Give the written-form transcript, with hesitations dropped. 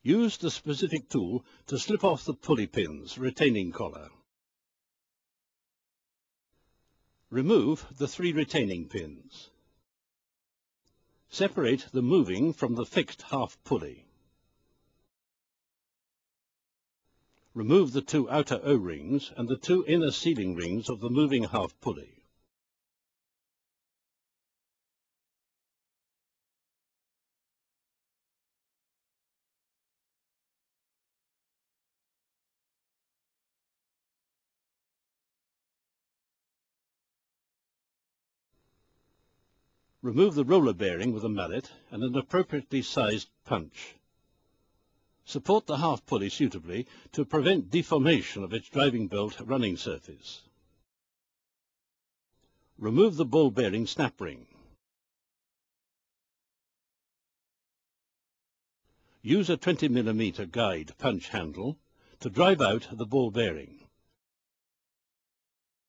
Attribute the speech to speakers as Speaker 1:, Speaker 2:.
Speaker 1: Use the specific tool to slip off the pulley pins retaining collar. Remove the 3 retaining pins. Separate the moving from the fixed half pulley. Remove the 2 outer O-rings and the 2 inner sealing rings of the moving half pulley. Remove the roller bearing with a mallet and an appropriately sized punch. Support the half pulley suitably to prevent deformation of its driving bolt running surface. Remove the ball bearing snap ring. Use a 20 mm guide punch handle to drive out the ball bearing.